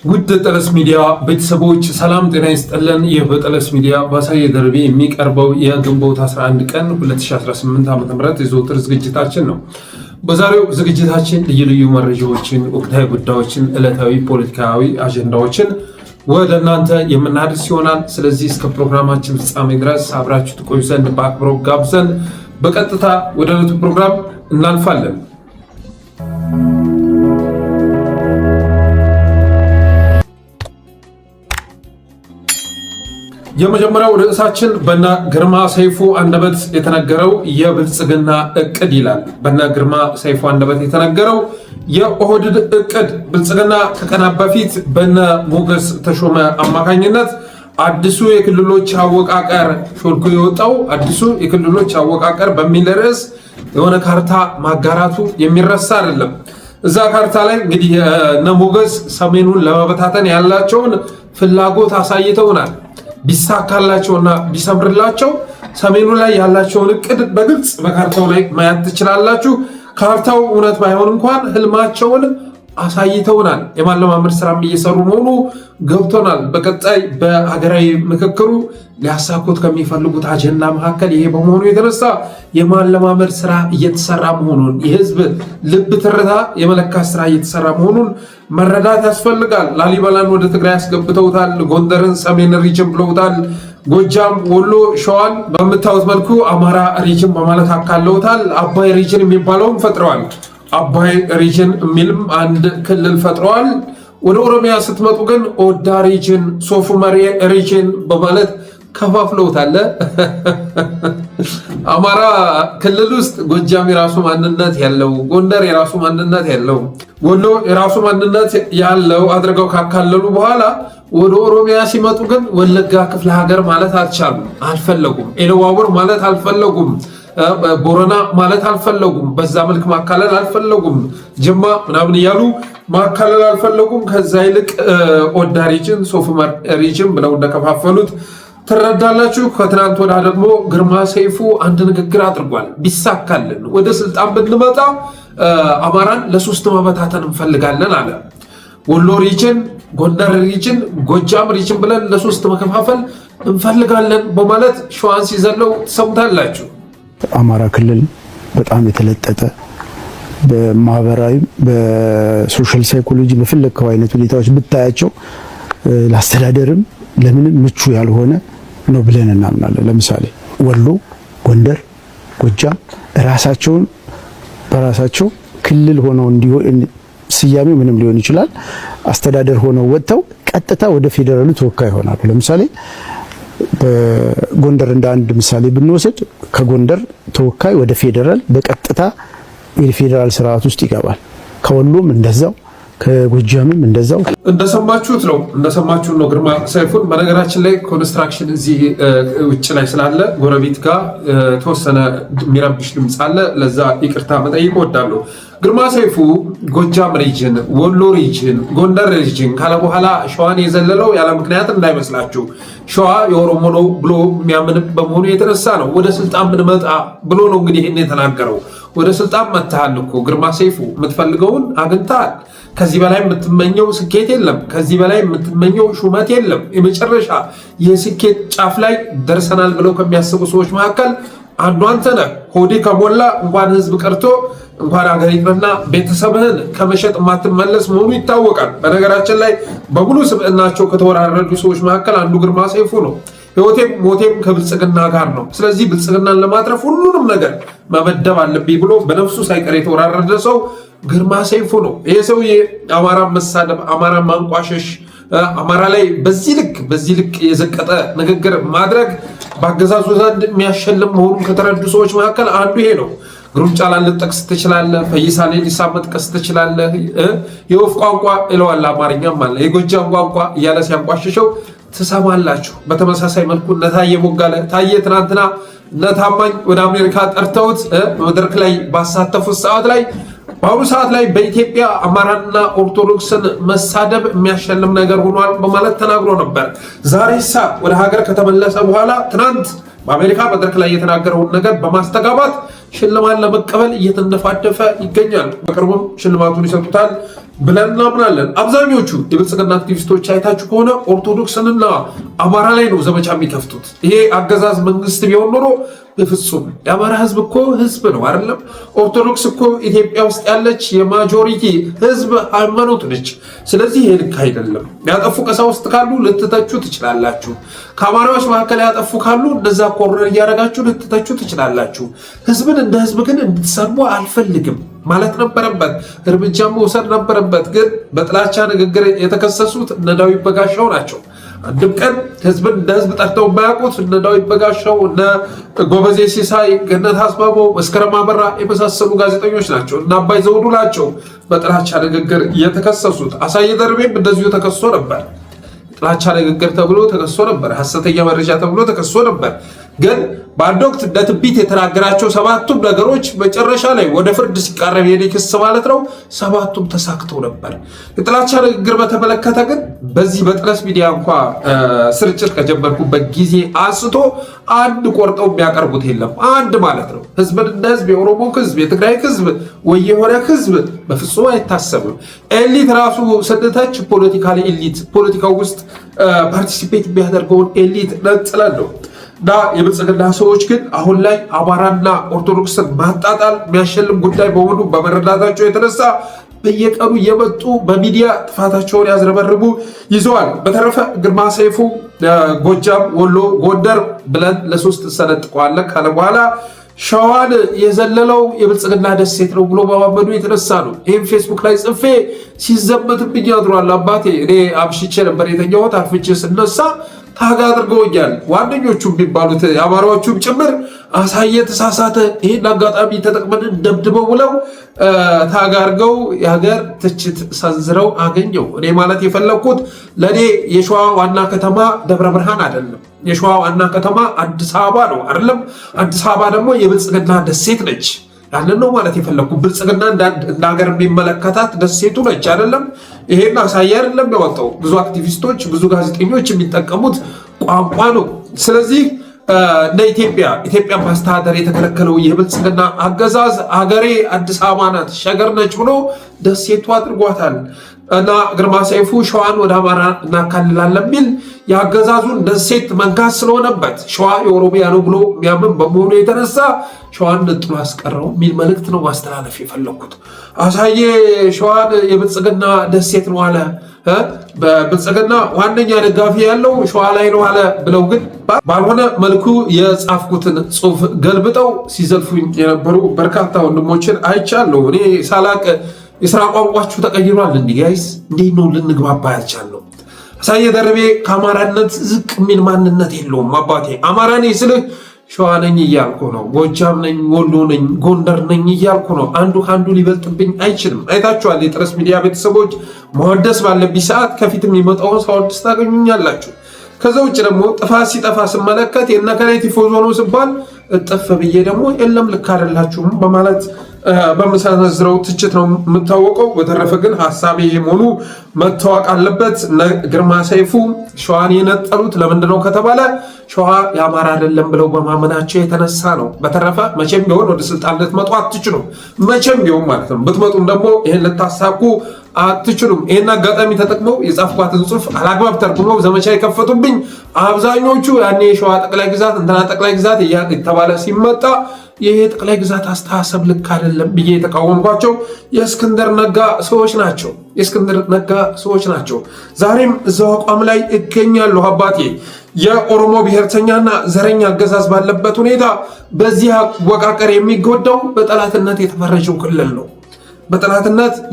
ውድ ጠለስ ሚዲያ ቤተሰቦች ሰላም ጤና ይስጥልን። ይህ በጠለስ ሚዲያ ባሳየ ደርቤ የሚቀርበው የግንቦት 11 ቀን 2018 ዓ.ም የዘወትር ዝግጅታችን ነው። በዛሬው ዝግጅታችን ልዩ ልዩ መረጃዎችን፣ ወቅታዊ ጉዳዮችን፣ ዕለታዊ ፖለቲካዊ አጀንዳዎችን ወደ እናንተ የምናደርስ ይሆናል። ስለዚህ እስከ ፕሮግራማችን ፍጻሜ ድረስ አብራችሁ ትቆዩ ዘንድ በአክብሮት ጋብዘን በቀጥታ ወደ ዕለቱ ፕሮግራም እናልፋለን። የመጀመሪያው ርዕሳችን በእነ ግርማ ሰይፉ አንደበት የተነገረው የብልጽግና እቅድ ይላል። በእነ ግርማ ሰይፉ አንደበት የተነገረው የኦህዴድ እቅድ ብልጽግና ከቀናት በፊት በእነ ሞገስ ተሾመ አማካኝነት አዲሱ የክልሎች አወቃቀር ሾልኮ የወጣው አዲሱ የክልሎች አወቃቀር በሚል ርዕስ የሆነ ካርታ ማጋራቱ የሚረሳ አይደለም። እዛ ካርታ ላይ እንግዲህ እነ ሞገስ ሰሜኑን ለመበታተን ያላቸውን ፍላጎት አሳይተውናል። ቢሳካላቸውና ቢሰምርላቸው ሰሜኑ ላይ ያላቸውን እቅድ በግልጽ በካርታው ላይ ማየት ትችላላችሁ። ካርታው እውነት ባይሆን እንኳን ህልማቸውን አሳይተውናል። የማለማመድ ስራም እየሰሩ መሆኑ ገብቶናል። በቀጣይ በሀገራዊ ምክክሩ ሊያሳኩት ከሚፈልጉት አጀንዳ መካከል ይሄ በመሆኑ የተነሳ የማለማመድ ስራ እየተሰራ መሆኑን የህዝብ ልብ ትርታ የመለካት ስራ እየተሰራ መሆኑን መረዳት ያስፈልጋል። ላሊበላን ወደ ትግራይ ያስገብተውታል። ጎንደርን ሰሜን ሪጅን ብለውታል። ጎጃም፣ ወሎ፣ ሸዋን በምታዩት መልኩ አማራ ሪጅን በማለት አካለውታል። አባይ ሪጅን የሚባለውን ፈጥረዋል። አባይ ሪጅን የሚልም አንድ ክልል ፈጥረዋል። ወደ ኦሮሚያ ስትመጡ ግን ኦዳ ሪጅን፣ ሶፍ ዑመር ሪጅን በማለት ከፋፍለውታል። አማራ ክልል ውስጥ ጎጃም የራሱ ማንነት ያለው፣ ጎንደር የራሱ ማንነት ያለው፣ ወሎ የራሱ ማንነት ያለው አድርገው ካካለሉ በኋላ ወደ ኦሮሚያ ሲመጡ ግን ወለጋ ክፍለ ሀገር ማለት አልፈለጉም። ኢሉባቡር ማለት አልፈለጉም። ቦረና ማለት አልፈለጉም። በዛ መልክ ማካለል አልፈለጉም። ጅማ ምናምን እያሉ ማካለል አልፈለጉም። ከዛ ይልቅ ኦዳ ሪጅን፣ ሶፍ ዑመር ሪጅን ብለው እንደከፋፈሉት ትረዳላችሁ። ከትናንት ወዳ ደግሞ ግርማ ሰይፉ አንድ ንግግር አድርጓል። ቢሳካልን ወደ ስልጣን ብንመጣ አማራን ለሶስት መበታተን እንፈልጋለን አለ። ወሎ ሪጅን፣ ጎንደር ሪጅን፣ ጎጃም ሪጅን ብለን ለሶስት መከፋፈል እንፈልጋለን በማለት ሸዋን ሲዘለው ትሰሙታላችሁ። አማራ ክልል በጣም የተለጠጠ በማህበራዊ በሶሻል ሳይኮሎጂ በፈለከው አይነት ሁኔታዎች ብታያቸው ለአስተዳደርም ለምንም ምቹ ያልሆነ ነው ብለን እናምናለን። ለምሳሌ ወሎ፣ ጎንደር፣ ጎጃም ራሳቸውን በራሳቸው ክልል ሆነው እንዲሆን ስያሜው ምንም ሊሆን ይችላል አስተዳደር ሆነው ወጥተው ቀጥታ ወደ ፌደራሉ ተወካይ ይሆናሉ። ለምሳሌ በጎንደር እንደ አንድ ምሳሌ ብንወስድ ከጎንደር ተወካይ ወደ ፌደራል በቀጥታ የፌደራል ስርዓት ውስጥ ይገባል። ከወሎም እንደዛው ከጎጃምም እንደዛው እንደሰማችሁት ነው ግርማ ሰይፉን። በነገራችን ላይ ኮንስትራክሽን እዚህ ውጭ ላይ ስላለ ጎረቤት ጋር ተወሰነ የሚረብሽ ድምፅ አለ። ለዛ ይቅርታ መጠየቅ እወዳለሁ። ግርማ ሰይፉ ጎጃም ሪጅን፣ ወሎ ሪጅን፣ ጎንደር ሪጅን ካለ በኋላ ሸዋን የዘለለው ያለ ምክንያት እንዳይመስላችሁ። ሸዋ የኦሮሞ ነው ብሎ የሚያምን በመሆኑ የተነሳ ነው። ወደ ስልጣን ብንመጣ ብሎ ነው እንግዲህ ይህን የተናገረው። ወደ ስልጣን መጥተሃል እኮ ግርማ ሰይፉ፣ የምትፈልገውን አግኝተሃል። ከዚህ በላይ የምትመኘው ስኬት የለም። ከዚህ በላይ የምትመኘው ሹመት የለም። የመጨረሻ የስኬት ጫፍ ላይ ደርሰናል ብለው ከሚያስቡ ሰዎች መካከል አንዱ አንተ ነህ። ሆዴ ከሞላ እንኳን ህዝብ ቀርቶ እንኳን ሀገር ይቅርና ቤተሰብህን ከመሸጥ የማትመለስ መሆኑ ይታወቃል። በነገራችን ላይ በሙሉ ስብዕናቸው ከተወራረዱ ሰዎች መካከል አንዱ ግርማ ሰይፉ ነው። ህይወቴም ሞቴም ከብልጽግና ጋር ነው። ስለዚህ ብልጽግናን ለማትረፍ ሁሉንም ነገር መመደብ አለብኝ ብሎ በነፍሱ ሳይቀር የተወራረደ ሰው ግርማ ሰይፉ ነው። ይሄ ሰውዬ አማራን መሳደብ፣ አማራን ማንቋሸሽ፣ አማራ ላይ በዚህ ልክ የዘቀጠ ንግግር ማድረግ በአገዛዙ ዘንድ የሚያሸልም መሆኑን ከተረዱ ሰዎች መካከል አንዱ ይሄ ነው። ግሩም ጫላን ልጠቅስ ትችላለህ። ፈይሳ ሌሊሳ መጥቀስ ትችላለህ። የወፍ ቋንቋ ይለዋል አማርኛም አለ። የጎጃም ቋንቋ እያለ ሲያንቋሽሸው ትሰማላችሁ። በተመሳሳይ መልኩ እነታየ ሞጋለ ታየ ትናንትና እነታማኝ ወደ አሜሪካ ጠርተውት መድረክ ላይ ባሳተፉት ሰዓት ላይ በአሁኑ ሰዓት ላይ በኢትዮጵያ አማራና ኦርቶዶክስን መሳደብ የሚያሸልም ነገር ሆኗል በማለት ተናግሮ ነበር። ዛሬ ወደ ሀገር ከተመለሰ በኋላ ትናንት በአሜሪካ መድረክ ላይ የተናገረውን ነገር በማስተጋባት ሽልማት ለመቀበል እየተንደፋደፈ ይገኛል። በቅርቡም ሽልማቱን ይሰጡታል ብለን እናምናለን። አብዛኞቹ የብልጽግና አክቲቪስቶች አይታችሁ ከሆነ ኦርቶዶክስንና አማራ ላይ ነው ዘመቻ የሚከፍቱት። ይሄ አገዛዝ መንግስት ቢሆን ኖሮ በፍጹም የአማራ ህዝብ እኮ ህዝብ ነው አይደለም። ኦርቶዶክስ እኮ ኢትዮጵያ ውስጥ ያለች የማጆሪቲ ህዝብ ሃይማኖት ነች። ስለዚህ ይሄ ልክ አይደለም። ያጠፉ ቀሳውስት ካሉ ልትተቹ ትችላላችሁ። ከአማራዎች መካከል ያጠፉ ካሉ እንደዛ ኮርነር እያደረጋችሁ ልትተቹ ትችላላችሁ። ህዝብን እንደ ህዝብ ግን እንድትሰሙ አልፈልግም ማለት ነበረበት፣ እርምጃ መውሰድ ነበረበት። ግን በጥላቻ ንግግር የተከሰሱት እነ ዳዊት በጋሻው ናቸው። አንድም ቀን ህዝብን እንደ ህዝብ ጠርተው የማያውቁት እነ ዳዊት በጋሻው፣ እነ ጎበዜ ሲሳይ፣ ገነት አስባበው፣ መስከረም አበራ የመሳሰሉ ጋዜጠኞች ናቸው። እና አባይ ዘውዱ ናቸው በጥላቻ ንግግር የተከሰሱት። አሳየ ደርቤም እንደዚሁ ተከሶ ነበር። ጥላቻ ንግግር ተብሎ ተከሶ ነበር። ሐሰተኛ መረጃ ተብሎ ተከሶ ነበር። ግን በአንድ ወቅት እንደ ትንቢት የተናገራቸው ሰባቱም ነገሮች መጨረሻ ላይ ወደ ፍርድ ሲቃረብ የኔ ክስ ማለት ነው ሰባቱም ተሳክተው ነበር። የጥላቻ ንግግር በተመለከተ ግን በዚህ በጥለስ ሚዲያ እንኳ ስርጭት ከጀመርኩበት ጊዜ አንስቶ አንድ ቆርጠው የሚያቀርቡት የለም። አንድ ማለት ነው ህዝብን እንደ ህዝብ፣ የኦሮሞ ህዝብ፣ የትግራይ ህዝብ ወይ የሆነ ህዝብ በፍጹም አይታሰብም። ኤሊት ራሱ ስንተች ፖለቲካል ኤሊት ፖለቲካው ውስጥ ፓርቲሲፔት የሚያደርገውን ኤሊት ነጥለን ነው። እና የብልጽግና ሰዎች ግን አሁን ላይ አማራና ኦርቶዶክስን ማጣጣል የሚያሸልም ጉዳይ በሆኑ በመረዳታቸው የተነሳ በየቀኑ እየመጡ በሚዲያ ጥፋታቸውን ያዝረበርቡ ይዘዋል። በተረፈ ግርማ ሰይፉ ጎጃም፣ ወሎ፣ ጎንደር ብለን ለሶስት ሰነጥቀዋለን ካለ በኋላ ሸዋን የዘለለው የብልጽግና ደሴት ነው ብሎ በማመኑ የተነሳ ነው። ይህም ፌስቡክ ላይ ጽፌ ሲዘመትብኝ አድሯል። አባቴ እኔ አምሽቼ ነበር የተኛሁት። አርፍቼ ስነሳ ታጋ አድርገውኛል። ዋነኞቹ የሚባሉት የአማራዎቹም ጭምር አሳየ ተሳሳተ፣ ይህን አጋጣሚ ተጠቅመን ደብድበው ብለው ታጋ አድርገው የሀገር ትችት ሰንዝረው አገኘው። እኔ ማለት የፈለግኩት ለእኔ የሸዋ ዋና ከተማ ደብረ ብርሃን አይደለም። የሸዋ ዋና ከተማ አዲስ አበባ ነው አይደለም። አዲስ አበባ ደግሞ የብልጽግና ደሴት ነች። ያንን ነው ማለት የፈለግኩት። ብልጽግና እንደ ሀገር የሚመለከታት ደሴቱ ነች አይደለም። ይሄን አሳየ አይደለም ያወጣው። ብዙ አክቲቪስቶች፣ ብዙ ጋዜጠኞች የሚጠቀሙት ቋንቋ ነው። ስለዚህ እንደ ኢትዮጵያ ማስተዳደር የተከለከለው የብልጽግና አገዛዝ አገሬ አዲስ አበባ ናት፣ ሸገር ነች ብሎ ደሴቱ አድርጓታል። እና ግርማ ሰይፉ ሸዋን ወደ አማራ እናካልላለን የሚል የአገዛዙን ደሴት መንካት ስለሆነበት ሸዋ የኦሮሚያ ነው ብሎ የሚያምን በመሆኑ የተነሳ ሸዋን ነጥሎ አስቀረው የሚል መልእክት ነው ማስተላለፍ የፈለኩት። አሳየ ሸዋን የብልጽግና ደሴት ነው አለ፣ በብልጽግና ዋነኛ ደጋፊ ያለው ሸዋ ላይ ነው አለ ብለው ግን ባልሆነ መልኩ የጻፍኩትን ጽሑፍ ገልብጠው ሲዘልፉኝ የነበሩ በርካታ ወንድሞችን አይቻለሁ። እኔ ሳላቅ የስራ ቋንቋችሁ ተቀይሯል። እንዲህ ጋይስ እንዴት ነው ልንግባባ ያልቻልነው? አሳየ ደርቤ ከአማራነት ዝቅ የሚል ማንነት የለውም። አባቴ አማራ ነኝ ስልህ ሸዋ ነኝ እያልኩ ነው፣ ጎጃም ነኝ፣ ወሎ ነኝ፣ ጎንደር ነኝ እያልኩ ነው። አንዱ ከአንዱ ሊበልጥብኝ አይችልም። አይታችኋል። የጥረስ ሚዲያ ቤተሰቦች መወደስ ባለብኝ ሰዓት ከፊት የሚመጣውን ሳወድስ ታገኙኛላችሁ። ከዛ ውጭ ደግሞ ጥፋት ሲጠፋ ስመለከት የነከላይ ቲፎዞ ነው ስባል እጥፍ ብዬ ደግሞ የለም ልክ አይደላችሁም በማለት በመሰነዝረው ትችት ነው የምታወቀው። በተረፈ ግን ሀሳቤ መሆኑ መታወቅ አለበት። ግርማ ሰይፉ ሸዋን የነጠሉት ለምንድነው ከተባለ ሸዋ የአማራ አይደለም ብለው በማመናቸው የተነሳ ነው። በተረፈ መቼም ቢሆን ወደ ስልጣን ልትመጡ አትችሉም። መቼም ቢሆን ማለት ነው። ብትመጡም ደግሞ ይሄን ልታሳኩ አትችሉም። ይሄን አጋጣሚ ተጠቅመው የጻፍኳትን ጽሑፍ አላግባብ ተርጉመው ዘመቻ የከፈቱብኝ አብዛኞቹ ያኔ የሸዋ ጠቅላይ ግዛት እንትና ጠቅላይ ግዛት የተባለ ሲመጣ ይሄ ጠቅላይ ግዛት አስተሳሰብ ልክ አይደለም ብዬ የተቃወምኳቸው የእስክንድር ነጋ ሰዎች ናቸው። ዛሬም እዛው አቋም ላይ እገኛለሁ። አባቴ የኦሮሞ ብሔርተኛና ዘረኛ አገዛዝ ባለበት ሁኔታ በዚህ አወቃቀር የሚጎዳው በጠላትነት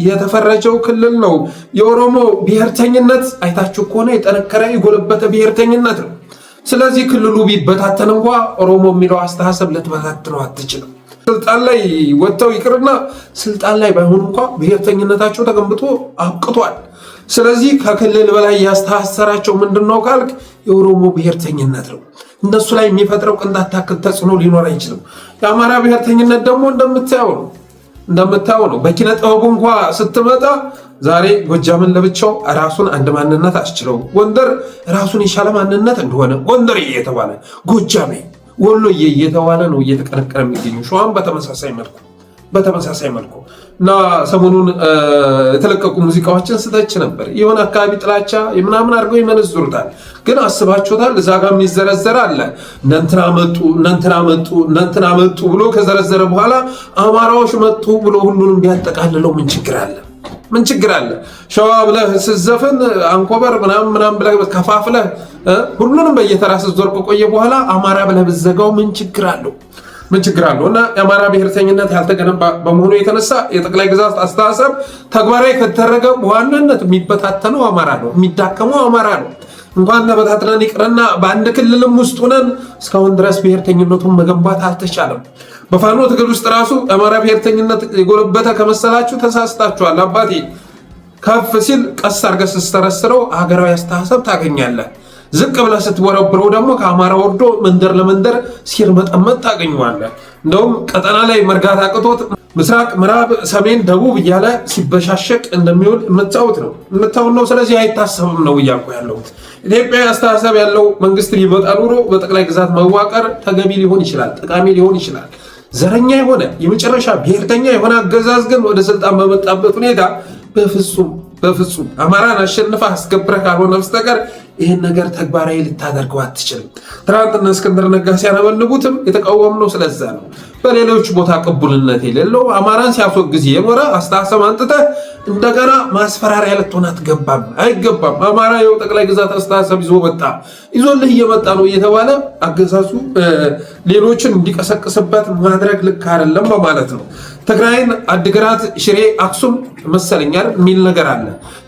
የተፈረጀው ክልል ነው። የኦሮሞ ብሔርተኝነት አይታችሁ ከሆነ የጠነከረ የጎለበተ ብሔርተኝነት ነው። ስለዚህ ክልሉ ቢበታተን እንኳ ኦሮሞ የሚለው አስተሳሰብ ልትበታትነው አትችልም። ስልጣን ላይ ወጥተው ይቅርና ስልጣን ላይ ባይሆኑ እንኳ ብሔርተኝነታቸው ተገንብቶ አብቅቷል። ስለዚህ ከክልል በላይ ያስተሳሰራቸው ምንድነው ካልክ የኦሮሞ ብሔርተኝነት ነው። እነሱ ላይ የሚፈጥረው ቅንጣት ታክል ተጽዕኖ ሊኖር አይችልም። የአማራ ብሔርተኝነት ደግሞ እንደምታየው ነው። በኪነ ጥበቡ እንኳ ስትመጣ ዛሬ ጎጃምን ለብቻው ራሱን አንድ ማንነት አስችለው፣ ጎንደር ራሱን የቻለ ማንነት እንደሆነ ጎንደር እየተባለ ጎጃሜ፣ ወሎዬ እየተባለ ነው እየተቀነቀነ የሚገኙ። ሸዋም በተመሳሳይ መልኩ በተመሳሳይ መልኩ እና ሰሞኑን የተለቀቁ ሙዚቃዎችን ስተች ነበር። የሆነ አካባቢ ጥላቻ ምናምን አድርገው ይመነዝሩታል። ግን አስባችሁታል? እዛ ጋር የሚዘረዘር አለ እነንትና መጡ ብሎ ከዘረዘረ በኋላ አማራዎች መጡ ብሎ ሁሉንም ቢያጠቃልለው ምን ችግር አለ? ምን ችግር አለ? ሸዋ ብለህ ስትዘፍን አንኮበር ምናምን ብለህ ከፋፍለህ ሁሉንም በየተራ ስትዞር ከቆየ በኋላ አማራ ብለህ ብትዘጋው ምን ችግር አለው? ምን ችግር አለው? እና የአማራ ብሔርተኝነት ያልተገነባ በመሆኑ የተነሳ የጠቅላይ ግዛት አስተሳሰብ ተግባራዊ ከተደረገ በዋናነት የሚበታተነው አማራ ነው፣ የሚዳከመው አማራ ነው። እንኳን ተበታትነን ይቅርና በአንድ ክልልም ውስጥ ሆነን እስካሁን ድረስ ብሔርተኝነቱን መገንባት አልተቻለም። በፋኖ ትግል ውስጥ ራሱ የአማራ ብሔርተኝነት የጎለበተ ከመሰላችሁ ተሳስታችኋል። አባቴ ከፍ ሲል ቀስ አድርገህ ስትሰረስረው ሀገራዊ አስተሳሰብ ታገኛለህ። ዝቅ ብለህ ስትወረብረው ደግሞ ከአማራ ወርዶ መንደር ለመንደር ሲርመጠመጥ ታገኘዋለህ። እንደውም ቀጠና ላይ መርጋት አቅቶት ምስራቅ፣ ምዕራብ፣ ሰሜን፣ ደቡብ እያለ ሲበሻሸቅ እንደሚውል የምታዩት ነው። ስለዚህ አይታሰብም ነው እያልኩ ያለሁት። ኢትዮጵያ አስተሳሰብ ያለው መንግስት ሊመጣ ኑሮ በጠቅላይ ግዛት መዋቀር ተገቢ ሊሆን ይችላል፣ ጠቃሚ ሊሆን ይችላል። ዘረኛ የሆነ የመጨረሻ ብሔርተኛ የሆነ አገዛዝ ግን ወደ ስልጣን በመጣበት ሁኔታ በፍጹም አማራን አሸንፈህ አስገብረህ ካልሆነ በስተቀር ይህን ነገር ተግባራዊ ልታደርገው አትችልም። ትናንትና እስክንድር ነጋ ሲያነበንቡትም የተቃወምነው ስለዛ ነው። በሌሎች ቦታ ቅቡልነት የሌለው አማራን ሲያስወግዝ የኖረ አስተሳሰብ አንጥተህ እንደገና ማስፈራሪያ ልትሆን አይገባም። አማራ የው ጠቅላይ ግዛት አስተሳሰብ ይዞልህ እየመጣ ነው እየተባለ አገዛዙ ሌሎችን እንዲቀሰቅስበት ማድረግ ልክ አይደለም በማለት ነው። ትግራይን አድግራት፣ ሽሬ፣ አክሱም መሰለኛል የሚል ነገር አለ።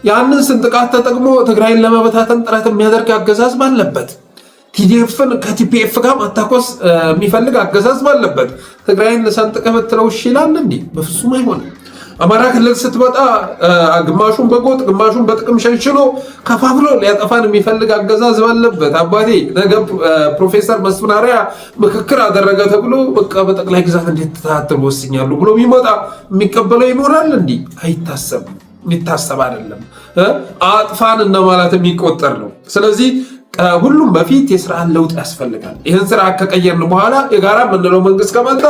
ያንን ስንጥቃት ተጠቅሞ ትግራይን ለመበታተን ጥረት የሚያደርግ አገዛዝ ባለበት፣ ቲዲኤፍን ከቲፒኤፍ ጋር ማታኮስ የሚፈልግ አገዛዝ ባለበት ትግራይን ሰንጥቀህ ብትለው ይላል እንዴ? በፍጹም አይሆንም። አማራ ክልል ስትመጣ ግማሹን በጎጥ ግማሹን በጥቅም ሸንሽኖ ከፋፍሎ ሊያጠፋን የሚፈልግ አገዛዝ ባለበት አባቴ ነገ ፕሮፌሰር መስፍን አርአያ ምክክር አደረገ ተብሎ በቃ በጠቅላይ ግዛት እንዴት ተታተሉ ወስኛሉ ብሎ ቢመጣ የሚቀበለው ይኖራል እንዴ? አይታሰብም። የሚታሰብ አይደለም። አጥፋን እንደማለት የሚቆጠር ነው። ስለዚህ ሁሉም በፊት የስርዓት ለውጥ ያስፈልጋል። ይህን ስርዓት ከቀየርን በኋላ የጋራ የምንለው መንግስት ከመጣ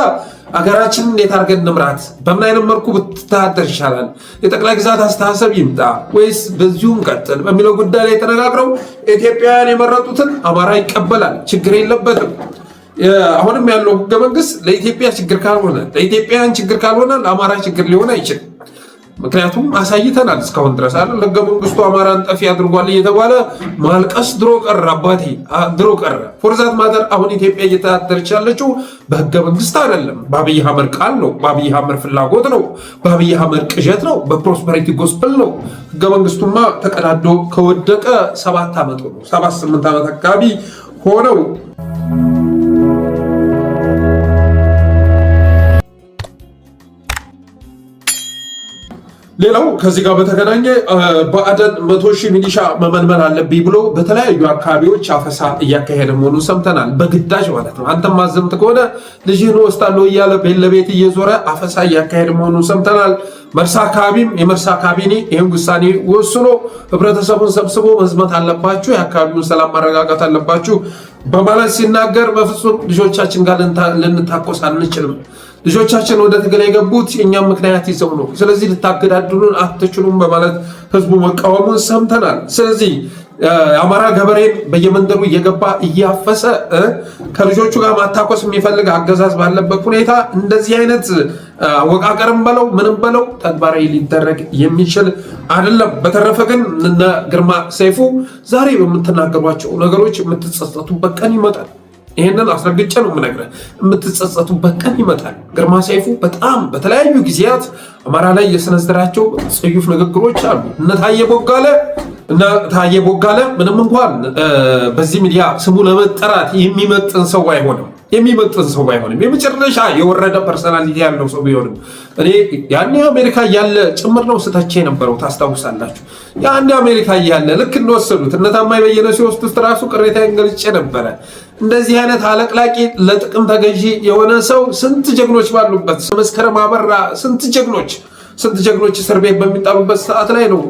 አገራችንን እንዴት አድርገን ንምራት፣ በምን አይነት መልኩ ብትተዳደር ይሻላል፣ የጠቅላይ ግዛት አስተሳሰብ ይምጣ ወይስ በዚሁም ቀጥል በሚለው ጉዳይ ላይ ተነጋግረው ኢትዮጵያውያን የመረጡትን አማራ ይቀበላል፣ ችግር የለበትም። አሁንም ያለው ህገ መንግስት ለኢትዮጵያ ችግር ካልሆነ፣ ለኢትዮጵያውያን ችግር ካልሆነ ለአማራ ችግር ሊሆን አይችልም። ምክንያቱም አሳይተናል እስካሁን ድረስ አይደል? ህገ መንግስቱ አማራን ጠፊ አድርጓል እየተባለ ማልቀስ ድሮ ቀረ አባቴ፣ ድሮ ቀረ። ፎርዛት ማተር አሁን ኢትዮጵያ እየተዳደረች ያለችው በህገ መንግስት አይደለም፣ በአብይ አህመድ ቃል ነው፣ በአብይ አህመድ ፍላጎት ነው፣ በአብይ አህመድ ቅዠት ነው፣ በፕሮስፐሪቲ ጎስፕል ነው። ህገ መንግስቱማ ተቀዳዶ ከወደቀ 7 ዓመት ሆኖ 7-8 ዓመት አካባቢ ሆነው። ሌላው ከዚህ ጋር በተገናኘ ብአዴን 100,000 ሚሊሻ መመልመል አለብኝ ብሎ በተለያዩ አካባቢዎች አፈሳ እያካሄደ መሆኑን ሰምተናል። በግዳጅ ማለት ነው። አንተም ማዘምት ከሆነ ልጅህን ወስዳለሁ እያለ ቤት ለቤት እየዞረ አፈሳ እያካሄደ መሆኑን ሰምተናል። መርሳ አካባቢም የመርሳ ካቢኔ ይህን ውሳኔ ወስኖ ህብረተሰቡን ሰብስቦ መዝመት አለባችሁ፣ የአካባቢውን ሰላም ማረጋጋት አለባችሁ በማለት ሲናገር በፍጹም ልጆቻችን ጋር ልንታኮስ አንችልም። ልጆቻችን ወደ ትግል የገቡት የእኛም ምክንያት ይዘው ነው። ስለዚህ ልታገዳድሉን አትችሉም በማለት ህዝቡ መቃወሙን ሰምተናል። ስለዚህ የአማራ ገበሬን በየመንደሩ እየገባ እያፈሰ ከልጆቹ ጋር ማታኮስ የሚፈልግ አገዛዝ ባለበት ሁኔታ እንደዚህ አይነት አወቃቀርም በለው ምንም በለው ተግባራዊ ሊደረግ የሚችል አይደለም። በተረፈ ግን እነ ግርማ ሰይፉ ዛሬ በምትናገሯቸው ነገሮች የምትጸጸቱበት ቀን ይመጣል። ይሄንን አስረግጬ ነው የምነግርህ። የምትጸጸቱበት ቀን ይመጣል። ግርማ ሰይፉ በጣም በተለያዩ ጊዜያት አማራ ላይ የሰነዘራቸው ጽዩፍ ንግግሮች አሉ። እነ ታዬ ቦጋለ ምንም እንኳን በዚህ ሚዲያ ስሙ ለመጠራት የሚመጥን ሰው አይሆንም፣ የመጨረሻ የወረደ ፐርሰናሊቲ ያለው ሰው ቢሆንም እኔ ያኔ አሜሪካ እያለ ጭምር ነው ስተቼ የነበረው። ታስታውሳላችሁ? ያኔ አሜሪካ እያለ ልክ እንደወሰዱት እነ ታማኝ በየነ ሲወስዱት ራሱ ቅሬታዬን ገልጬ ነበረ። እንደዚህ አይነት አለቅላቂ ለጥቅም ተገዢ የሆነ ሰው ስንት ጀግኖች ባሉበት መስከረም አበራ ስንት ጀግኖች እስር ቤት በሚጣሉበት ሰዓት ላይ ነው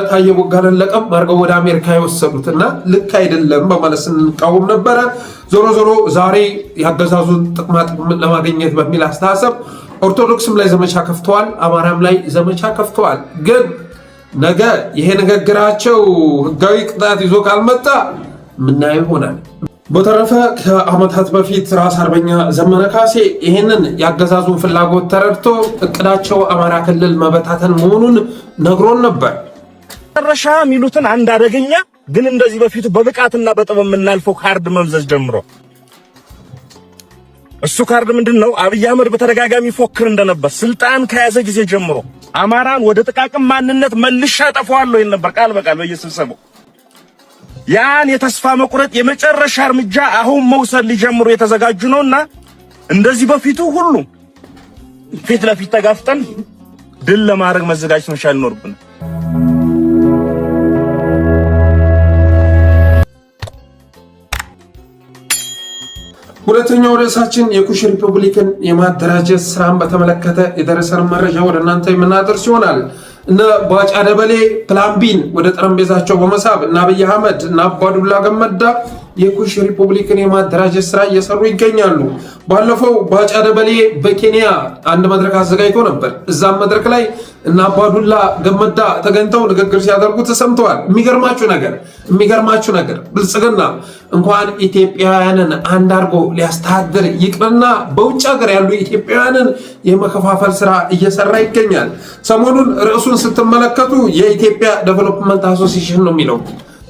ታዬ ቦጋለን ለቀም አድርገው ወደ አሜሪካ የወሰዱት እና ልክ አይደለም በማለት ስንቃወም ነበረ። ዞሮ ዛሬ ያገዛዙን ጥቅማ ጥቅም ለማግኘት በሚል አስተሳሰብ ኦርቶዶክስም ላይ ዘመቻ ከፍተዋል፣ አማራም ላይ ዘመቻ ከፍተዋል። ግን ነገ ይሄ ንግግራቸው ህጋዊ ቅጣት ይዞ ካልመጣ ምናየው ይሆናል። በተረፈ ከዓመታት በፊት ራስ አርበኛ ዘመነ ካሴ ይህንን ያገዛዙን ፍላጎት ተረድቶ እቅዳቸው አማራ ክልል መበታተን መሆኑን ነግሮን ነበር። መጨረሻ የሚሉትን አንድ አደገኛ ግን እንደዚህ በፊቱ በብቃትና በጥበብ የምናልፈው ካርድ መምዘዝ ጀምሮ እሱ ካርድ ምንድነው? አብይ አህመድ በተደጋጋሚ ፎክር እንደነበር ስልጣን ከያዘ ጊዜ ጀምሮ አማራን ወደ ጥቃቅን ማንነት መልሻ ጠፋዋለሁ ይል ነበር ቃል በቃል በየስብሰባው። ያን የተስፋ መቁረጥ የመጨረሻ እርምጃ አሁን መውሰድ ሊጀምሩ የተዘጋጁ ነውና እንደዚህ በፊቱ ሁሉ ፊት ለፊት ተጋፍጠን ድል ለማድረግ መዘጋጀት መቻል ይኖርብናል። ሁለተኛው ርዕሳችን የኩሽ ሪፐብሊክን የማደራጀት ስራን በተመለከተ የደረሰን መረጃ ወደ እናንተ የምናደርስ ይሆናል። እነ ባጫ ደበሌ ፕላን ቢን ወደ ጠረጴዛቸው በመሳብ እና አብይ አህመድ እና አባዱላ ገመዳ የኩሽ ሪፐብሊክን የማደራጀት ስራ እየሰሩ ይገኛሉ። ባለፈው ባጫ ደበሌ በኬንያ አንድ መድረክ አዘጋጅቶ ነበር። እዛም መድረክ ላይ እና አባዱላ ገመዳ ተገኝተው ንግግር ሲያደርጉ ተሰምተዋል። የሚገርማችሁ ነገር ብልጽግና እንኳን ኢትዮጵያውያንን አንድ አድርጎ ሊያስተዳድር ይቅርና በውጭ ሀገር ያሉ ኢትዮጵያውያንን የመከፋፈል ስራ እየሰራ ይገኛል። ሰሞኑን ርዕሱን ስትመለከቱ የኢትዮጵያ ዴቨሎፕመንት አሶሲዬሽን ነው የሚለው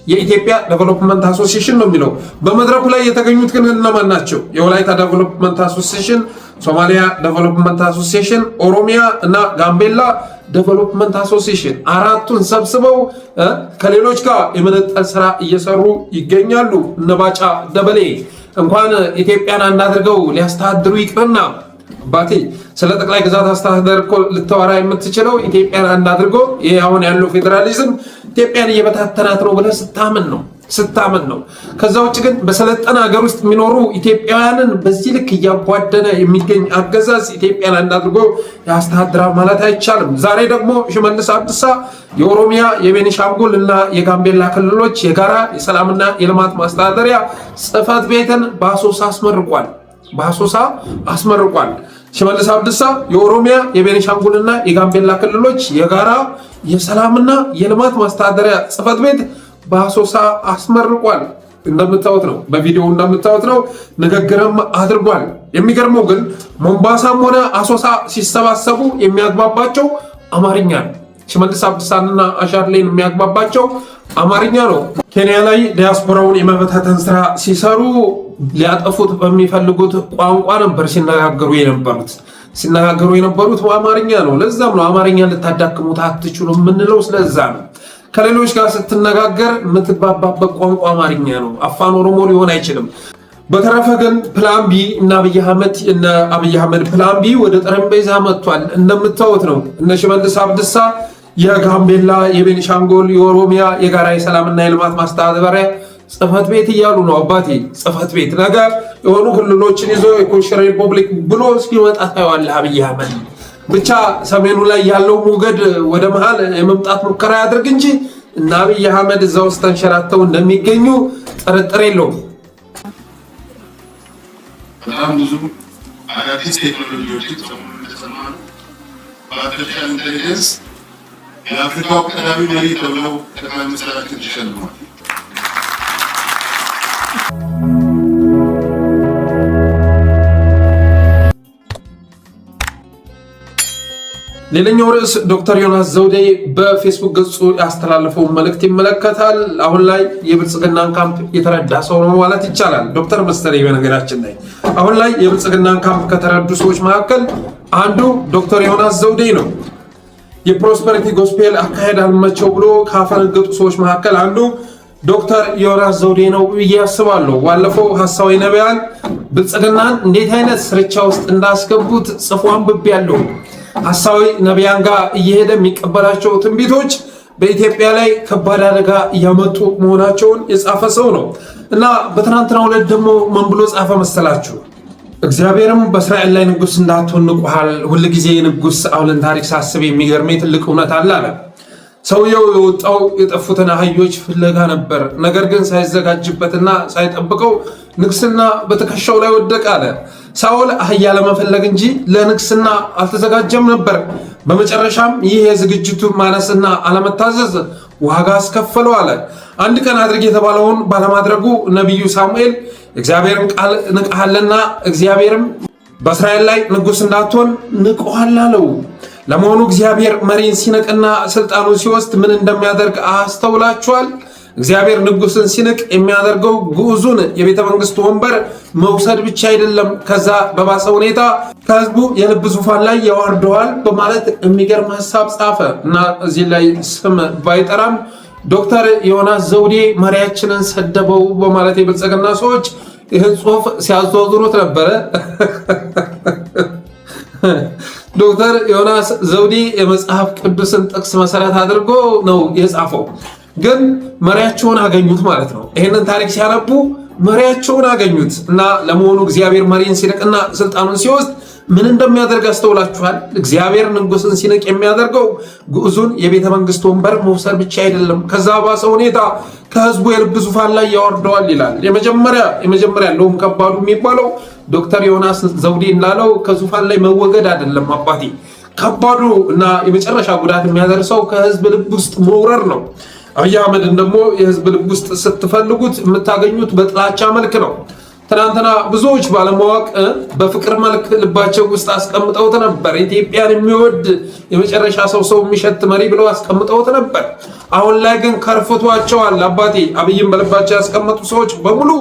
የኢትዮጵያ ዴቨሎፕመንት አሶሲዬሽን ነው የሚለው። በመድረኩ ላይ የተገኙት ግን እነማን ናቸው? የወላይታ ዴቨሎፕመንት አሶሲዬሽን፣ ሶማሊያ ዴቨሎፕመንት አሶሲዬሽን፣ ኦሮሚያ እና ጋምቤላ ዴቨሎፕመንት አሶሲዬሽን አራቱን ሰብስበው ከሌሎች ጋር የመነጠል ስራ እየሰሩ ይገኛሉ። እነ ባጫ ደበሌ እንኳን ኢትዮጵያን አንድ አድርገው ሊያስተዳድሩ ይቅርና አባቴ ስለ ጠቅላይ ግዛት አስተዳደር እኮ ልታወራ የምትችለው ኢትዮጵያን አንድ አድርጎ ይሄ አሁን ያለው ፌዴራሊዝም ኢትዮጵያን እየበታተናት ነው ብለህ ስታምን ነው። ከዛ ውጭ ግን በሰለጠነ ሀገር ውስጥ የሚኖሩ ኢትዮጵያውያንን በዚህ ልክ እያቧደነ የሚገኝ አገዛዝ ኢትዮጵያን አንድ አድርጎ ያስተዳድራል ማለት አይቻልም። ዛሬ ደግሞ ሽመልስ አብዲሳ የኦሮሚያ የቤኒሻንጉል እና የጋምቤላ ክልሎች የጋራ የሰላምና የልማት ማስተዳደሪያ ጽሕፈት ቤትን በአሶሳ አስመርቋል። ሽመልስ አብዲሳ የኦሮሚያ የቤኒሻንጉልና የጋምቤላ ክልሎች የጋራ የሰላምና የልማት ማስተዳደሪያ ጽሕፈት ቤት በአሶሳ አስመርቋል። እንደምታዩት ነው፣ በቪዲዮ እንደምታዩት ነው። ንግግርም አድርጓል። የሚገርመው ግን ሞምባሳም ሆነ አሶሳ ሲሰባሰቡ የሚያግባባቸው አማርኛ ነው። ሽመልስ አብዲሳንና አሻድሌን የሚያግባባቸው አማርኛ ነው። ኬንያ ላይ ዲያስፖራውን የመበታተን ስራ ሲሰሩ ሊያጠፉት በሚፈልጉት ቋንቋ ነበር ሲነጋገሩ የነበሩት በአማርኛ ነው። ለዛም ነው አማርኛ ልታዳክሙት አትችሉም የምንለው። ስለዛ ነው ከሌሎች ጋር ስትነጋገር የምትግባባበት ቋንቋ አማርኛ ነው። አፋን ኦሮሞ ሊሆን አይችልም። በተረፈ ግን ፕላን ቢ እና አብይ አህመድ ፕላን ቢ ወደ ጠረጴዛ መጥቷል። እንደምታዩት ነው። እነ ሽመልስ አብዲሳ የጋምቤላ፣ የቤኒሻንጉል፣ የኦሮሚያ የጋራ የሰላምና የልማት ማስተዳደሪያ ጽሕፈት ቤት እያሉ ነው። አባቴ ጽሕፈት ቤት ነገ የሆኑ ክልሎችን ይዞ የኩሽ ሪፐብሊክ ብሎ እስኪመጣ ታየዋለህ አብይ አህመድ። ብቻ ሰሜኑ ላይ ያለው ሞገድ ወደ መሃል የመምጣት ሙከራ ያድርግ እንጂ እና አብይ አህመድ እዛ ውስጥ ተንሸራተው እንደሚገኙ ጥርጥር የለውም። በጣም ብዙ አዳዲስ ቴክኖሎጂዎችን ሰሞኑን እንደሰማን በአርቲፊሻል ኢንቴሊጀንስ የአፍሪካው ቀዳሚ መሪ ተብለው ጠቅላይ ሚኒስትራችን ተሸልሟል። ሌላኛው ርዕስ ዶክተር ዮናስ ዘውዴ በፌስቡክ ገጹ ያስተላለፈውን መልእክት ይመለከታል። አሁን ላይ የብልጽግናን ካምፕ የተረዳ ሰው ነው ማለት ይቻላል ዶክተር መሰለኝ። በነገራችን ላይ አሁን ላይ የብልጽግናን ካምፕ ከተረዱ ሰዎች መካከል አንዱ ዶክተር ዮናስ ዘውዴ ነው። የፕሮስፐሪቲ ጎስፔል አካሄድ አልመቸው ብሎ ካፈነገጡ ሰዎች መካከል አንዱ ዶክተር ዮናስ ዘውዴ ነው ብዬ አስባለሁ። ባለፈው ሐሳዊ ነቢያን ብልጽግናን እንዴት አይነት ስርቻ ውስጥ እንዳስገቡት ጽፎ አንብቤያለሁ። ሐሳዊ ነቢያን ጋር እየሄደ የሚቀበላቸው ትንቢቶች በኢትዮጵያ ላይ ከባድ አደጋ እያመጡ መሆናቸውን የጻፈ ሰው ነው እና በትናንትናው ዕለት ደግሞ ምን ብሎ ጻፈ መሰላችሁ? እግዚአብሔርም በእስራኤል ላይ ንጉሥ እንዳትሆን ንቁሃል። ሁልጊዜ የንጉሥ ሳኦልን ታሪክ ሳስብ የሚገርመኝ ትልቅ እውነት አለ። ሰውየው የወጣው የጠፉትን አህዮች ፍለጋ ነበር። ነገር ግን ሳይዘጋጅበትና ሳይጠብቀው ንግስና በትከሻው ላይ ወደቀ አለ። ሳኦል አህያ ለመፈለግ እንጂ ለንግስና አልተዘጋጀም ነበር። በመጨረሻም ይህ የዝግጅቱ ማነስና አለመታዘዝ ዋጋ አስከፈለው አለ። አንድ ቀን አድርግ የተባለውን ባለማድረጉ ነቢዩ ሳሙኤል እግዚአብሔርን ቃል ንቀሃልና እግዚአብሔርም በእስራኤል ላይ ንጉሥ እንዳትሆን ንቀዋል አለው። ለመሆኑ እግዚአብሔር መሪን ሲንቅና ስልጣኑን ሲወስድ ምን እንደሚያደርግ አስተውላችኋል? እግዚአብሔር ንጉሥን ሲንቅ የሚያደርገው ግዑዙን የቤተ መንግስቱ ወንበር መውሰድ ብቻ አይደለም፣ ከዛ በባሰ ሁኔታ ከህዝቡ የልብ ዙፋን ላይ ያወርደዋል በማለት የሚገርም ሀሳብ ጻፈ እና እዚህ ላይ ስም ባይጠራም ዶክተር ዮናስ ዘውዴ መሪያችንን ሰደበው በማለት የብልጽግና ሰዎች ይህን ጽሁፍ ሲያዘዋዝሩት ነበረ። ዶክተር ዮናስ ዘውዴ የመጽሐፍ ቅዱስን ጥቅስ መሰረት አድርጎ ነው የጻፈው። ግን መሪያቸውን አገኙት ማለት ነው። ይህንን ታሪክ ሲያነቡ መሪያቸውን አገኙት እና ለመሆኑ እግዚአብሔር መሪን ሲንቅና ስልጣኑን ሲወስድ ምን እንደሚያደርግ አስተውላችኋል? እግዚአብሔር ንጉሥን ሲንቅ የሚያደርገው ግዑዙን የቤተ መንግስት ወንበር መውሰድ ብቻ አይደለም፣ ከዛ ባሰ ሁኔታ ከህዝቡ የልብ ዙፋን ላይ ያወርደዋል ይላል። የመጀመሪያ እንደውም ከባዱ የሚባለው ዶክተር ዮናስ ዘውዴ እንዳለው ከዙፋን ላይ መወገድ አይደለም አባቴ። ከባዱ እና የመጨረሻ ጉዳት የሚያደርሰው ከህዝብ ልብ ውስጥ መውረር ነው። አብይ አህመድን ደግሞ የህዝብ ልብ ውስጥ ስትፈልጉት የምታገኙት በጥላቻ መልክ ነው። ትናንትና ብዙዎች ባለማወቅ በፍቅር መልክ ልባቸው ውስጥ አስቀምጠውት ነበር። ኢትዮጵያን የሚወድ የመጨረሻ ሰው የሚሸት መሪ ብለው አስቀምጠውት ነበር። አሁን ላይ ግን ከርፍቷቸዋል አባቴ። አብይን በልባቸው ያስቀመጡ ሰዎች በሙሉ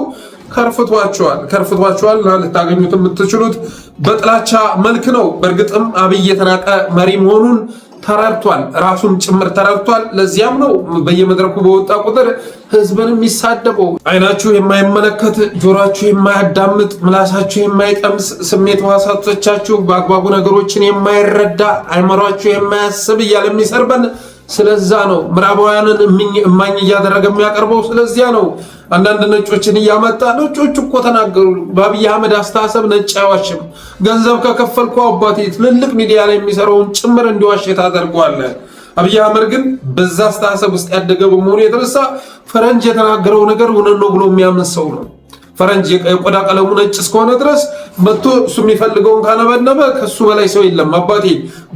ከርፍቷቸዋል። ልታገኙት የምትችሉት በጥላቻ መልክ ነው። በእርግጥም አብይ የተናቀ መሪ መሆኑን ተረድቷል፣ ራሱን ጭምር ተረድቷል። ለዚያም ነው በየመድረኩ በወጣ ቁጥር ህዝብን የሚሳደበው። አይናችሁ የማይመለከት ጆሮአችሁ የማያዳምጥ ምላሳችሁ የማይቀምስ ስሜት ሕዋሳቶቻችሁ በአግባቡ ነገሮችን የማይረዳ አይምሯችሁ የማያስብ እያለ የሚሰርበን ስለዛ ነው። ምዕራባውያንን እማኝ እያደረገ የሚያቀርበው ስለዚያ ነው። አንዳንድ ነጮችን እያመጣ ነጮቹ እኮ ተናገሩ፣ በአብይ አህመድ አስተሳሰብ ነጭ አይዋሽም፣ ገንዘብ ከከፈልኩ አባቴ ትልልቅ ሚዲያ ላይ የሚሰራውን ጭምር እንዲዋሽ ታደርገዋለህ። አብይ አህመድ ግን በዛ አስተሳሰብ ውስጥ ያደገ በመሆኑ የተነሳ ፈረንጅ የተናገረው ነገር እውነት ነው ብሎ የሚያምን ሰው ነው። ፈረንጅ የቆዳ ቀለሙ ነጭ እስከሆነ ድረስ መጥቶ እሱ የሚፈልገውን ካነበነበ ከሱ በላይ ሰው የለም አባቴ።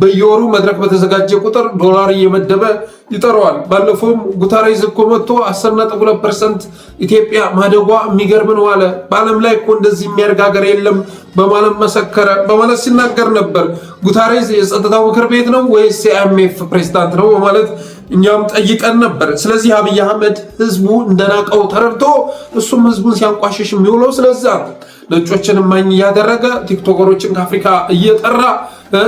በየወሩ መድረክ በተዘጋጀ ቁጥር ዶላር እየመደበ ይጠራዋል። ባለፈውም ጉተሬዝ እኮ መጥቶ 10.2% ኢትዮጵያ ማደጓ የሚገርም ነው አለ። በዓለም ላይ እኮ እንደዚህ የሚያደርግ ሀገር የለም በማለት መሰከረ በማለት ሲናገር ነበር። ጉተሬዝ የጸጥታው ምክር ቤት ነው ወይስ የአይኤምኤፍ ፕሬዝዳንት ነው በማለት እኛም ጠይቀን ነበር። ስለዚህ አብይ አህመድ ህዝቡ እንደናቀው ተረድቶ እሱም ህዝቡን ሲያንቋሽሽ የሚውለው ስለዛ ነው። ነጮችን እማኝ እያደረገ ቲክቶከሮችን ከአፍሪካ እየጠራ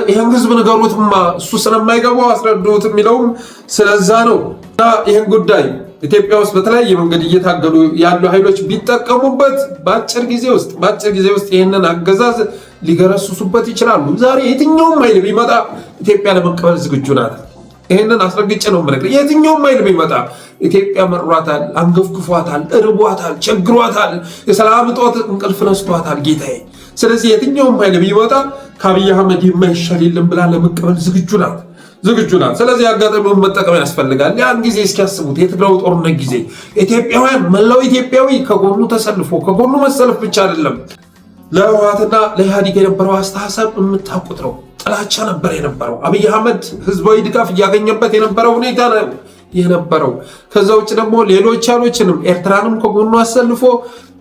ይህን ህዝብ ንገሩትማ እሱ ስለማይገባው አስረዱት የሚለውም ስለዛ ነው። እና ይህን ጉዳይ ኢትዮጵያ ውስጥ በተለያየ መንገድ እየታገሉ ያሉ ኃይሎች ቢጠቀሙበት በአጭር ጊዜ ውስጥ ይህንን አገዛዝ ሊገረስሱበት ይችላሉ። ዛሬ የትኛውም ኃይል ቢመጣ ኢትዮጵያ ለመቀበል ዝግጁ ናት። ይህንን አስረግጬ ነው የምነግርህ። የትኛውም ኃይል ቢመጣ ኢትዮጵያ መሯታል፣ አንገፍግፏታል፣ እርቧታል፣ ቸግሯታል፣ የሰላም እጦት እንቅልፍ ነስቷታል ጌታዬ። ስለዚህ የትኛውም ኃይል ቢመጣ ከአብይ አህመድ የማይሻል የለም ብላ ለመቀበል ዝግጁ ናት። ስለዚህ አጋጣሚውን መጠቀም ያስፈልጋል። ያን ጊዜ እስኪያስቡት የትግራው ጦርነት ጊዜ ኢትዮጵያውያን መላው ኢትዮጵያዊ ከጎኑ ተሰልፎ ከጎኑ መሰለፍ ብቻ አይደለም ለህወሓትና ለኢህአዴግ የነበረው አስተሳሰብ የምታውቁት ነው። ጥላቻ ነበር የነበረው። አብይ አህመድ ህዝባዊ ድጋፍ እያገኘበት የነበረው ሁኔታ ነው የነበረው። ከዛ ውጭ ደግሞ ሌሎች ኃይሎችንም ኤርትራንም ከጎኑ አሰልፎ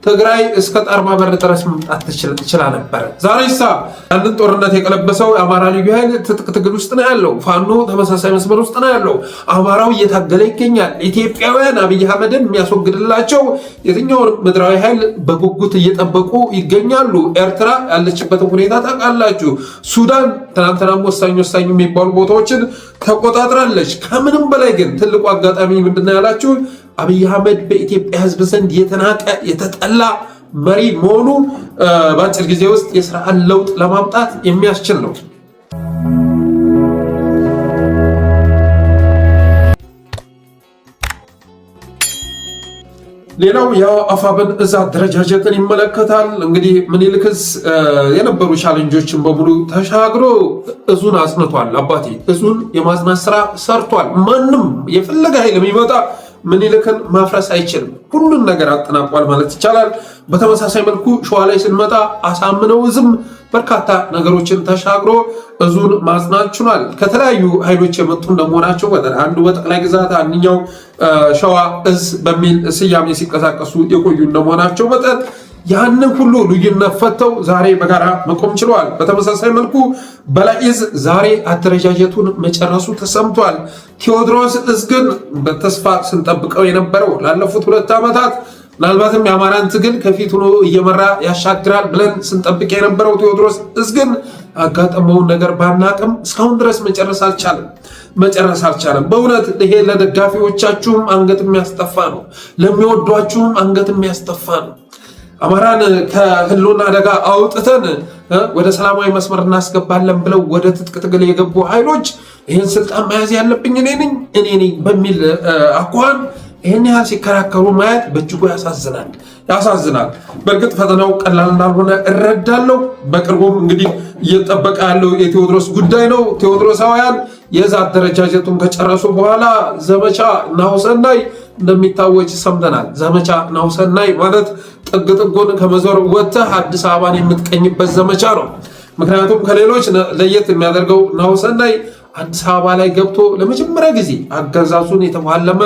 ትግራይ እስከ ጣርማ በር ድረስ መምጣት ትችላ ነበረ። ዛሬ ያንን ጦርነት የቀለበሰው የአማራ ልዩ ኃይል ትጥቅ ትግል ውስጥ ነው ያለው። ፋኖ ተመሳሳይ መስመር ውስጥ ነው ያለው። አማራው እየታገለ ይገኛል። ኢትዮጵያውያን አብይ አህመድን የሚያስወግድላቸው የትኛውን ምድራዊ ኃይል በጉጉት እየጠበቁ ይገኛሉ። ኤርትራ ያለችበትን ሁኔታ ታውቃላችሁ። ሱዳን ትናንትናም ወሳኝ የሚባሉ ቦታዎችን ተቆጣጥራለች። ከምንም በላይ ግን ትልቁ አጋጣሚ ምንድነው ያላችሁ? አብይ አህመድ በኢትዮጵያ ህዝብ ዘንድ የተናቀ የተጠላ መሪ መሆኑ በአጭር ጊዜ ውስጥ የስርዓት ለውጥ ለማምጣት የሚያስችል ነው። ሌላው የአፋብን እዝ አደረጃጀትን ይመለከታል። እንግዲህ ምኒልክስ የነበሩ ቻሌንጆችን በሙሉ ተሻግሮ እዙን አጽንቷል። አባቴ እዙን የማጽናት ስራ ሰርቷል። ማንም የፈለገ ኃይል የሚመጣ ምኒልክን ማፍረስ አይችልም። ሁሉን ነገር አጠናቋል ማለት ይቻላል። በተመሳሳይ መልኩ ሸዋ ላይ ስንመጣ አሳምነው እዝም በርካታ ነገሮችን ተሻግሮ እዙን ማጽናት ችሏል። ከተለያዩ ኃይሎች የመጡ እንደመሆናቸው መጠን አንዱ በጠቅላይ ግዛት አንኛው ሸዋ እዝ በሚል ስያሜ ሲንቀሳቀሱ የቆዩ እንደመሆናቸው መጠን ያንን ሁሉ ልዩነት ፈተው ዛሬ በጋራ መቆም ችለዋል። በተመሳሳይ መልኩ በላይ እዝ ዛሬ አደረጃጀቱን መጨረሱ ተሰምቷል። ቴዎድሮስ እዝ ግን በተስፋ ስንጠብቀው የነበረው ላለፉት 2 ዓመታት ምናልባትም የአማራን ትግል ከፊት ሆኖ እየመራ ያሻግራል ብለን ስንጠብቅ የነበረው ቴዎድሮስ እዝ ግን አጋጠመውን ነገር ባናቅም እስካሁን ድረስ መጨረስ አልቻለም። በእውነት ይሄ ለደጋፊዎቻችሁም አንገት የሚያስጠፋ ነው፣ ለሚወዷችሁም አንገት የሚያስጠፋ ነው። አማራን ከህልውና አደጋ አውጥተን ወደ ሰላማዊ መስመር እናስገባለን ብለው ወደ ትጥቅ ትግል የገቡ ኃይሎች ይህን ስልጣን መያዝ ያለብኝ እኔ ነኝ በሚል አኳኋን ይህን ያህል ሲከራከሩ ማየት በእጅጉ ያሳዝናል። በእርግጥ ፈተናው ቀላል እንዳልሆነ እረዳለሁ። በቅርቡም እንግዲህ እየጠበቀ ያለው የቴዎድሮስ ጉዳይ ነው። ቴዎድሮሳውያን የዛ አደረጃጀቱን ከጨረሱ በኋላ ዘመቻ ናሁሰናይ እንደሚታወጅ ሰምተናል። ዘመቻ ናሁሰናይ ማለት ጥግ ጥጉን ከመዞር ወጥተህ አዲስ አበባን የምትቀኝበት ዘመቻ ነው። ምክንያቱም ከሌሎች ለየት የሚያደርገው ናሁሰናይ አዲስ አበባ ላይ ገብቶ ለመጀመሪያ ጊዜ አገዛዙን የተፋለመ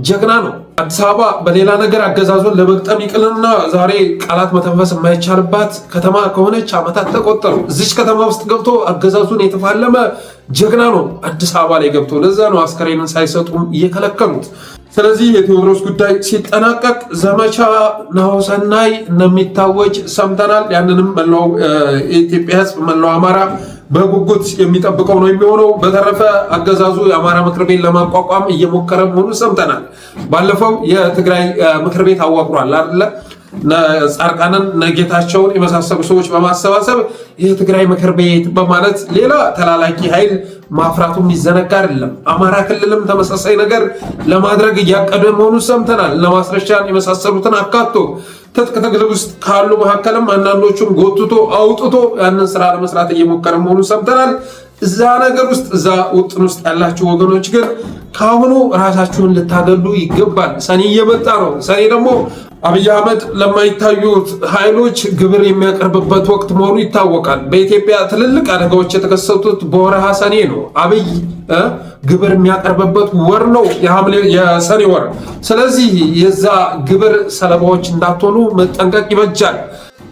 ጀግና ነው። አዲስ አበባ በሌላ ነገር አገዛዙን ለመግጠም ይቅልና ዛሬ ቃላት መተንፈስ የማይቻልባት ከተማ ከሆነች ዓመታት ተቆጠሩ። እዚች ከተማ ውስጥ ገብቶ አገዛዙን የተፋለመ ጀግና ነው አዲስ አበባ ላይ ገብቶ። ለዛ ነው አስከሬንን ሳይሰጡም እየከለከሉት። ስለዚህ የቴዎድሮስ ጉዳይ ሲጠናቀቅ ዘመቻ ናሁሰናይ እንደሚታወጅ ሰምተናል። ያንንም መላው የኢትዮጵያ ሕዝብ መላው አማራ በጉጉት የሚጠብቀው ነው የሚሆነው። በተረፈ አገዛዙ የአማራ ምክር ቤት ለማቋቋም እየሞከረ መሆኑን ሰምተናል። ባለፈው የትግራይ ምክር ቤት አዋቅሯል አይደለ? ጻድቃንን ነጌታቸውን የመሳሰሉ ሰዎች በማሰባሰብ የትግራይ ምክር ቤት በማለት ሌላ ተላላኪ ኃይል ማፍራቱ የሚዘነጋ አይደለም። አማራ ክልልም ተመሳሳይ ነገር ለማድረግ እያቀደ መሆኑን ሰምተናል። ለማስረሻን የመሳሰሉትን አካቶ ትጥቅ ትግል ውስጥ ካሉ መካከልም አንዳንዶቹን ጎትቶ አውጥቶ ያንን ስራ ለመስራት እየሞከረ መሆኑን ሰምተናል። እዛ ነገር ውስጥ እዛ ውጥን ውስጥ ያላችሁ ወገኖች ግን ካሁኑ ራሳችሁን ልታገሉ ይገባል። ሰኔ እየመጣ ነው። ሰኔ ደግሞ አብይ አህመድ ለማይታዩት ኃይሎች ግብር የሚያቀርብበት ወቅት መሆኑ ይታወቃል። በኢትዮጵያ ትልልቅ አደጋዎች የተከሰቱት በወርሃ ሰኔ ነው። አብይ ግብር የሚያቀርብበት ወር ነው የሰኔ ወር። ስለዚህ የዛ ግብር ሰለባዎች እንዳትሆኑ መጠንቀቅ ይበጃል።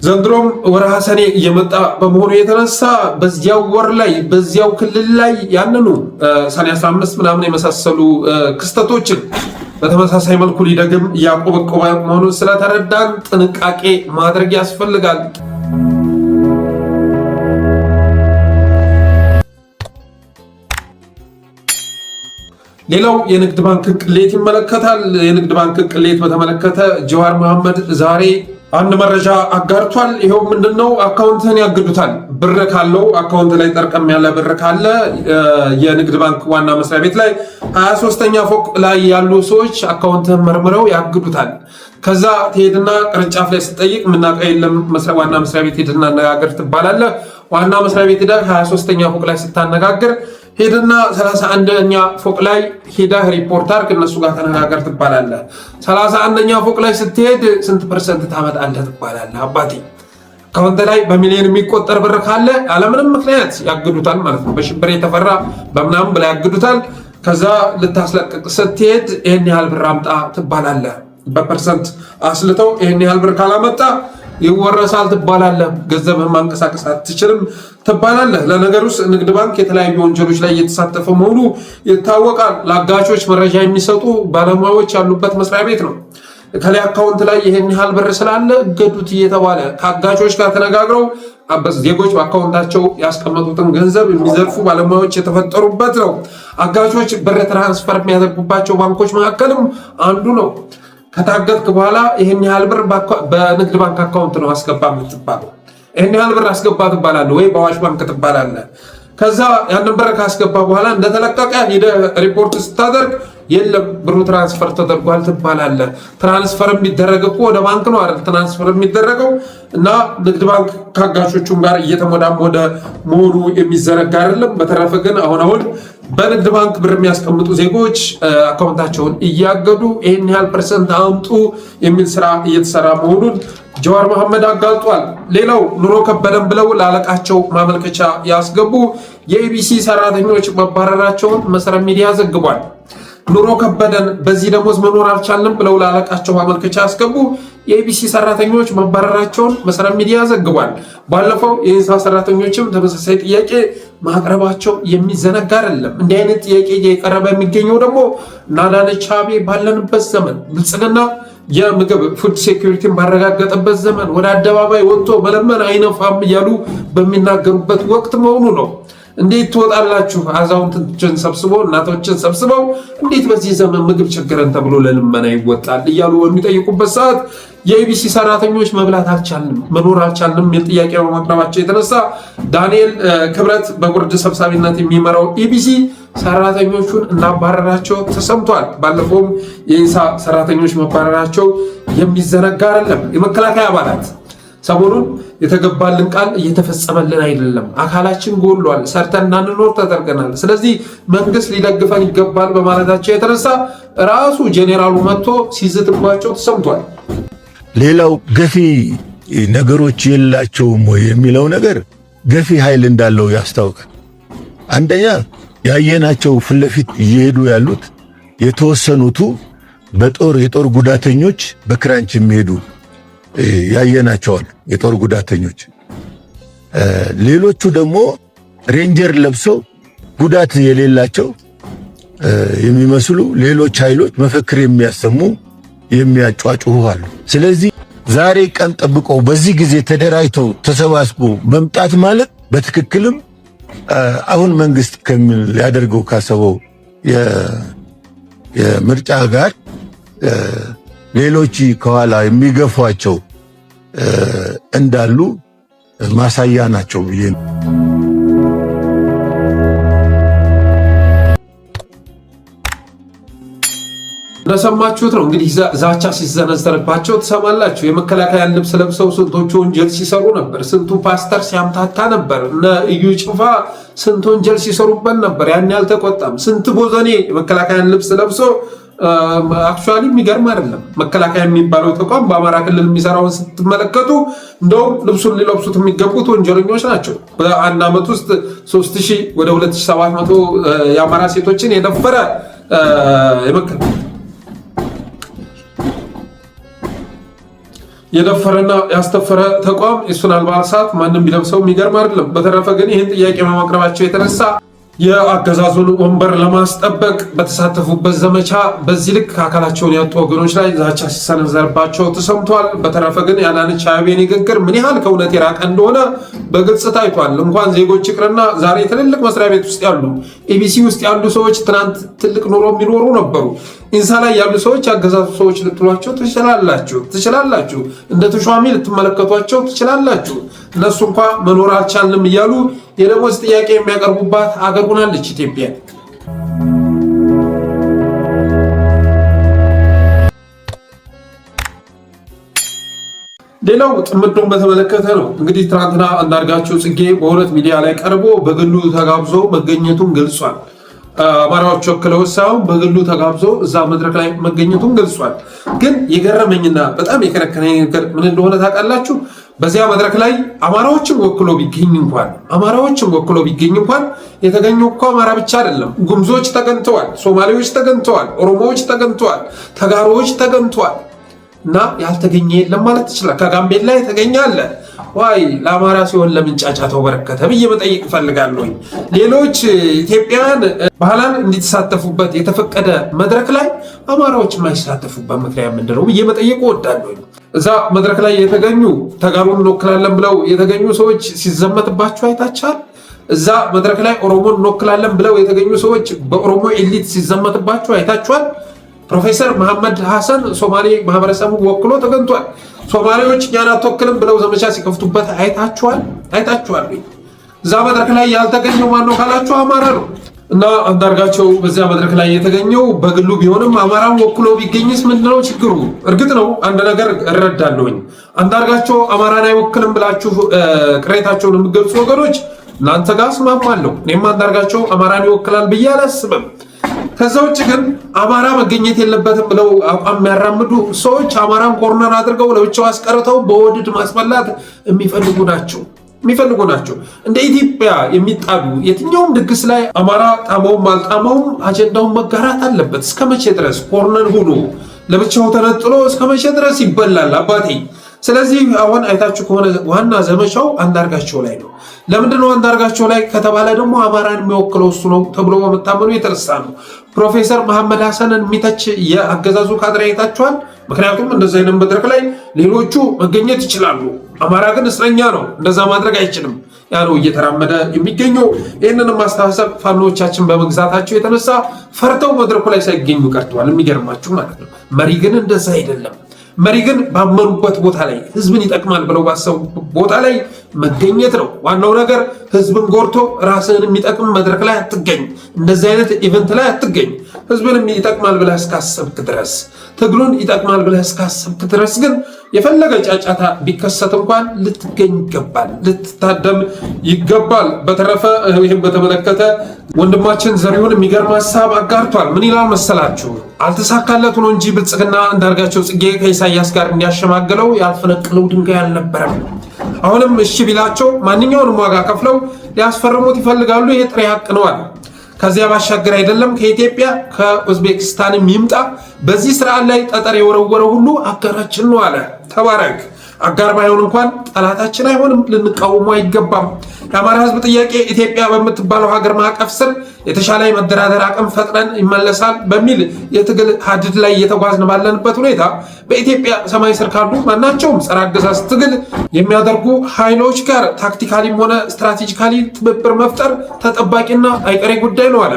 ዘንድሮም ወርሃ ሰኔ እየመጣ በመሆኑ የተነሳ በዚያው ወር ላይ በዚያው ክልል ላይ ያንኑ ሰኔ 15 ምናምን የመሳሰሉ ክስተቶችን በተመሳሳይ መልኩ ሊደግም እያቆበቆበ መሆኑን ስለተረዳን ጥንቃቄ ማድረግ ያስፈልጋል። ሌላው የንግድ ባንክን ቅሌት ይመለከታል። የንግድ ባንክን ቅሌት በተመለከተ ጀዋር መሐመድ ዛሬ አንድ መረጃ አጋርቷል። ይሄው ምንድነው? አካውንትን ያግዱታል። ብር ካለው አካውንት ላይ ጠርቀም ያለ ብር ካለ የንግድ ባንክ ዋና መስሪያ ቤት ላይ 23ኛ ፎቅ ላይ ያሉ ሰዎች አካውንትን መርምረው ያግዱታል። ከዛ ትሄድና ቅርንጫፍ ላይ ስትጠይቅ ምናውቀው የለም ዋና መስሪያ ቤት ሄድና አነጋገር ትባላለህ። ዋና መስሪያ ቤት ሄደህ 23ኛ ፎቅ ላይ ስታነጋግር ሄድና 31ኛ ፎቅ ላይ ሄደህ ሪፖርት አድርግ፣ እነሱ ጋር ተነጋገር ትባላለህ። 31ኛ ፎቅ ላይ ስትሄድ ስንት ፐርሰንት ታመጣለህ ትባላለህ። አባቴ አካውንት ላይ በሚሊዮን የሚቆጠር ብር ካለ ያለምንም ምክንያት ያግዱታል ማለት ነው። በሽብር የተፈራ በምናምን ብላ ያግዱታል። ከዛ ልታስለቅቅ ስትሄድ ይህን ያህል ብር አምጣ ትባላለህ። በፐርሰንት አስልተው ይህን ያህል ብር ካላመጣ ይወረሳል ትባላለህ። ገንዘብህን ማንቀሳቀስ አትችልም ትባላለህ። ለነገሩስ ንግድ ባንክ የተለያዩ ወንጀሎች ላይ እየተሳተፈ መሆኑ ይታወቃል። ለአጋቾች መረጃ የሚሰጡ ባለሙያዎች ያሉበት መስሪያ ቤት ነው። ከላይ አካውንት ላይ ይሄን ያህል ብር ስላለ እገዱት እየተባለ ከአጋቾች ጋር ተነጋግረው ዜጎች በአካውንታቸው ያስቀመጡትን ገንዘብ የሚዘርፉ ባለሙያዎች የተፈጠሩበት ነው። አጋቾች ብር ትራንስፈር የሚያደርጉባቸው ባንኮች መካከልም አንዱ ነው። ከታገትክ በኋላ ይሄን ያህል ብር በንግድ ባንክ አካውንት ነው አስገባ የምትባለው። ይሄን ያህል ብር አስገባ ትባላለህ ወይ በአዋሽ ባንክ ትባላለህ። ከዛ ያንን ብር ካስገባ በኋላ እንደተለቀቀ ሄደህ ሪፖርት ስታደርግ የለም ብሩ ትራንስፈር ተደርጓል ትባላለህ። ትራንስፈር የሚደረግ እኮ ወደ ባንክ ነው አይደል? ትራንስፈር የሚደረገው እና ንግድ ባንክ ከአጋሾቹም ጋር እየተሞዳሞደ መሆኑ የሚዘነጋ አይደለም። በተረፈ ግን አሁን በንግድ ባንክ ብር የሚያስቀምጡ ዜጎች አካውንታቸውን እያገዱ ይህን ያህል ፐርሰንት አምጡ የሚል ስራ እየተሰራ መሆኑን ጀዋር መሐመድ አጋልጧል። ሌላው ኑሮ ከበደን ብለው ላለቃቸው ማመልከቻ ያስገቡ የኢቢሲ ሰራተኞች መባረራቸውን መሰረት ሚዲያ ዘግቧል። ኑሮ ከበደን በዚህ ደሞዝ መኖር አልቻልንም ብለው ላለቃቸው ማመልከቻ ያስገቡ የኢቢሲ ሰራተኞች መባረራቸውን መሰረት ሚዲያ ዘግቧል። ባለፈው የኢንሳ ሰራተኞችም ተመሳሳይ ጥያቄ ማቅረባቸው የሚዘነጋ አይደለም። እንዲህ አይነት ጥያቄ እየቀረበ የሚገኘው ደግሞ አዳነች አቤቤ ባለንበት ዘመን ብልጽግና የምግብ ፉድ ሴኩሪቲን ባረጋገጠበት ዘመን ወደ አደባባይ ወጥቶ መለመን አይነፋም እያሉ በሚናገሩበት ወቅት መሆኑ ነው። እንዴት ትወጣላችሁ? አዛውንቶችን ሰብስበው እናቶችን ሰብስበው እንዴት በዚህ ዘመን ምግብ ቸገረን ተብሎ ለልመና ይወጣል እያሉ በሚጠይቁበት ሰዓት የኢቢሲ ሰራተኞች መብላት አልቻልንም፣ መኖር አልቻልንም የሚል ጥያቄ በማቅረባቸው የተነሳ ዳንኤል ክብረት በቦርድ ሰብሳቢነት የሚመራው ኢቢሲ ሰራተኞቹን እናባረራቸው ተሰምቷል። ባለፈውም የኢንሳ ሰራተኞች መባረራቸው የሚዘነጋ አይደለም። የመከላከያ አባላት ሰሞኑን የተገባልን ቃል እየተፈጸመልን አይደለም፣ አካላችን ጎሏል፣ ሰርተን እንዳንኖር ተደርገናል፣ ስለዚህ መንግስት ሊደግፈን ይገባል በማለታቸው የተነሳ ራሱ ጄኔራሉ መጥቶ ሲዝትባቸው ተሰምቷል። ሌላው ገፊ ነገሮች የላቸውም ወይ የሚለው ነገር ገፊ ኃይል እንዳለው ያስታውቃል። አንደኛ ያየናቸው ፊት ለፊት እየሄዱ ያሉት የተወሰኑቱ የጦር ጉዳተኞች በክራንች የሚሄዱ ያየናቸዋል። የጦር ጉዳተኞች ሌሎቹ ደግሞ ሬንጀር ለብሰው ጉዳት የሌላቸው የሚመስሉ ሌሎች ኃይሎች መፈክር የሚያሰሙ የሚያጫጩሁ አሉ። ስለዚህ ዛሬ ቀን ጠብቀው በዚህ ጊዜ ተደራጅተው ተሰባስቦ መምጣት ማለት በትክክልም አሁን መንግስት ሊያደርገው ካሰበው የምርጫ ጋር ሌሎች ከኋላ የሚገፏቸው እንዳሉ ማሳያ ናቸው ብዬ ነው። እንደሰማችሁት ነው እንግዲህ ዛቻ ሲዘነዘርባቸው ትሰማላችሁ። የመከላከያን ልብስ ለብሰው ስንቶቹ ወንጀል ሲሰሩ ነበር። ስንቱ ፓስተር ሲያምታታ ነበር። እነ እዩ ጭፋ ስንት ወንጀል ሲሰሩበት ነበር። ያን ያልተቆጣም ስንት ቦዘኔ የመከላከያን ልብስ ለብሶ አክቹዋሊ የሚገርም አይደለም። መከላከያ የሚባለው ተቋም በአማራ ክልል የሚሰራውን ስትመለከቱ እንደውም ልብሱን ሊለብሱት የሚገቡት ወንጀለኞች ናቸው። በአንድ ዓመት ውስጥ 3000 ወደ 2700 የአማራ ሴቶችን የደፈረ የደፈረና ያስተፈረ ተቋም እሱን አልባሳት ማንም ቢለብሰው የሚገርም አይደለም። በተረፈ ግን ይህን ጥያቄ በማቅረባቸው የተነሳ የአገዛዙን ወንበር ለማስጠበቅ በተሳተፉበት ዘመቻ በዚህ ልክ አካላቸውን ያጡ ወገኖች ላይ ዛቻ ሲሰነዘርባቸው ተሰምቷል። በተረፈ ግን የአዳነች አቤቤ ንግግር ምን ያህል ከእውነት የራቀ እንደሆነ በግልጽ ታይቷል። እንኳን ዜጎች ይቅርና ዛሬ ትልልቅ መስሪያ ቤት ውስጥ ያሉ ኢቢሲ ውስጥ ያሉ ሰዎች ትናንት ትልቅ ኑሮ የሚኖሩ ነበሩ። ኢንሳ ላይ ያሉ ሰዎች አገዛዙ ሰዎች ልትሏቸው ትችላላችሁ። እንደ ተሿሚ ልትመለከቷቸው ትችላላችሁ። እነሱ እንኳ መኖር አልቻልንም እያሉ የደሞዝ ጥያቄ የሚያቀርቡባት አገር ሆናለች ኢትዮጵያ። ሌላው ጥምዶን በተመለከተ ነው። እንግዲህ ትናንትና አንዳርጋቸው ጽጌ በሁለት ሚዲያ ላይ ቀርቦ በግሉ ተጋብዞ መገኘቱን ገልጿል። አማራዎች ወክለው ሳይሆን በግሉ ተጋብዞ እዛ መድረክ ላይ መገኘቱን ገልጿል። ግን የገረመኝና በጣም የከነከነኝ ነገር ምን እንደሆነ ታውቃላችሁ? በዚያ መድረክ ላይ አማራዎችን ወክሎ ቢገኝ እንኳን የተገኘው እኮ አማራ ብቻ አይደለም። ጉምዞች ተገኝተዋል፣ ሶማሌዎች ተገኝተዋል፣ ኦሮሞዎች ተገኝተዋል፣ ተጋሮዎች ተገኝተዋል። እና ያልተገኘ የለም ማለት ይችላል። ከጋምቤላ የተገኘ አለ ዋይ ለአማራ ሲሆን ለምን ጫጫታው በረከተ ብዬ መጠየቅ እፈልጋለሁ። ሌሎች ኢትዮጵያውያን ባህላን እንዲተሳተፉበት የተፈቀደ መድረክ ላይ አማራዎች የማይሳተፉበት ምክንያት ምንድነው ብዬ መጠየቅ እወዳለሁ። እዛ መድረክ ላይ የተገኙ ተጋሩን እንወክላለን ብለው የተገኙ ሰዎች ሲዘመትባቸው አይታችኋል። እዛ መድረክ ላይ ኦሮሞን እንወክላለን ብለው የተገኙ ሰዎች በኦሮሞ ኤሊት ሲዘመትባቸው አይታችኋል። ፕሮፌሰር መሐመድ ሐሰን ሶማሌ ማህበረሰቡን ወክሎ ተገኝቷል። ሶማሌዎች እኛን አትወክልም ብለው ዘመቻ ሲከፍቱበት አይታችኋል። እዛ መድረክ ላይ ያልተገኘው ማነው ካላችሁ አማራ ነው። እና አንዳርጋቸው በዚያ መድረክ ላይ የተገኘው በግሉ ቢሆንም አማራን ወክሎ ቢገኝስ ምንድነው ችግሩ? እርግጥ ነው አንድ ነገር እረዳለሁኝ። አንዳርጋቸው አማራን አይወክልም ብላችሁ ቅሬታቸውን የምትገልጹ ወገኖች እናንተ ጋር እስማማለሁ። እኔም አንዳርጋቸው አማራን ይወክላል ብዬ አላስብም። ከዛ ውጭ ግን አማራ መገኘት የለበትም ብለው አቋም የሚያራምዱ ሰዎች አማራን ኮርነር አድርገው ለብቻው አስቀርተው በወድድ ማስበላት የሚፈልጉ ናቸው። እንደ ኢትዮጵያ የሚጣሉ የትኛውም ድግስ ላይ አማራ ጣመውም አልጣመውም አጀንዳውን መጋራት አለበት። እስከ መቼ ድረስ ኮርነር ሆኖ ለብቻው ተነጥሎ እስከ መቼ ድረስ ይበላል አባቴ? ስለዚህ አሁን አይታችሁ ከሆነ ዋና ዘመቻው አንዳርጋቸው ላይ ነው። ለምንድነው አንዳርጋቸው ላይ ከተባለ ደግሞ አማራን የሚወክለው እሱ ነው ተብሎ በመታመኑ የተነሳ ነው። ፕሮፌሰር መሐመድ ሐሰንን የሚተች የአገዛዙ ካድሬ አይታችኋል። ምክንያቱም እንደዚህ አይነት መድረክ ላይ ሌሎቹ መገኘት ይችላሉ። አማራ ግን እስረኛ ነው፣ እንደዛ ማድረግ አይችልም። ያ ነው እየተራመደ የሚገኘው። ይህንንም ማስተሳሰብ ፋኖቻችን በመግዛታቸው የተነሳ ፈርተው መድረኩ ላይ ሳይገኙ ቀርተዋል። የሚገርማችሁ ማለት ነው። መሪ ግን እንደዛ አይደለም። መሪ ግን ባመኑበት ቦታ ላይ ህዝብን ይጠቅማል ብለው ባሰቡ ቦታ ላይ መገኘት ነው ዋናው ነገር። ህዝብን ጎርቶ ራስን የሚጠቅም መድረክ ላይ አትገኝ፣ እንደዚህ አይነት ኢቨንት ላይ አትገኝ። ህዝብን ይጠቅማል ብለህ እስካሰብክ ድረስ፣ ትግሉን ይጠቅማል ብለህ እስካሰብክ ድረስ ግን የፈለገ ጫጫታ ቢከሰት እንኳን ልትገኝ ይገባል፣ ልትታደም ይገባል። በተረፈ ይህም በተመለከተ ወንድማችን ዘሪሁን የሚገርም ሀሳብ አጋርቷል። ምን ይላል መሰላችሁ? አልተሳካለት ነው እንጂ ብልጽግና አንዳርጋቸው ጽጌ ከኢሳያስ ጋር እንዲያሸማግለው ያልፈነቅለው ድንጋይ አልነበረም። አሁንም እሺ ቢላቸው ማንኛውንም ዋጋ ከፍለው ሊያስፈርሙት ይፈልጋሉ። ይሄ ጥሬ ሀቅ ነው አለ። ከዚያ ባሻገር አይደለም ከኢትዮጵያ ከኡዝቤክስታንም ይምጣ በዚህ ስርዓት ላይ ጠጠር የወረወረ ሁሉ አጋራችን ነው አለ። ተባረክ። አጋር ባይሆን እንኳን ጠላታችን አይሆንም፣ ልንቃወሙ አይገባም። የአማራ ህዝብ ጥያቄ ኢትዮጵያ በምትባለው ሀገር ማዕቀፍ ስር የተሻለ የመደራደር አቅም ፈጥረን ይመለሳል በሚል የትግል ሀዲድ ላይ እየተጓዝን ባለንበት ሁኔታ በኢትዮጵያ ሰማይ ስር ካሉ ማናቸውም ጸረ አገዛዝ ትግል የሚያደርጉ ኃይሎች ጋር ታክቲካሊም ሆነ ስትራቴጂካሊ ትብብር መፍጠር ተጠባቂና አይቀሬ ጉዳይ ነው አለ።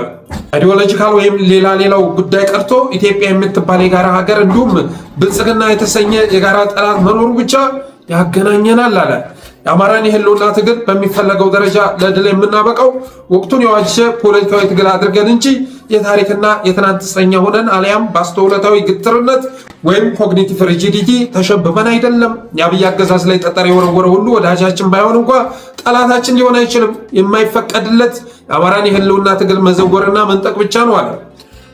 አይዲዮሎጂካል ወይም ሌላው ጉዳይ ቀርቶ ኢትዮጵያ የምትባል የጋራ ሀገር እንዲሁም ብልጽግና የተሰኘ የጋራ ጠላት መኖሩ ብቻ ያገናኘናል አለ። የአማራን የህልውና ትግል በሚፈለገው ደረጃ ለድል የምናበቃው ወቅቱን የዋጀ ፖለቲካዊ ትግል አድርገን እንጂ የታሪክና የትናንት እስረኛ ሆነን አሊያም በአስተውሎታዊ ግትርነት ወይም ኮግኒቲቭ ሪጂዲቲ ተሸብበን አይደለም። የአብይ አገዛዝ ላይ ጠጠር የወረወረ ሁሉ ወዳጃችን ባይሆን እንኳ ጠላታችን ሊሆን አይችልም። የማይፈቀድለት የአማራን የህልውና ትግል መዘወርና መንጠቅ ብቻ ነው አለ።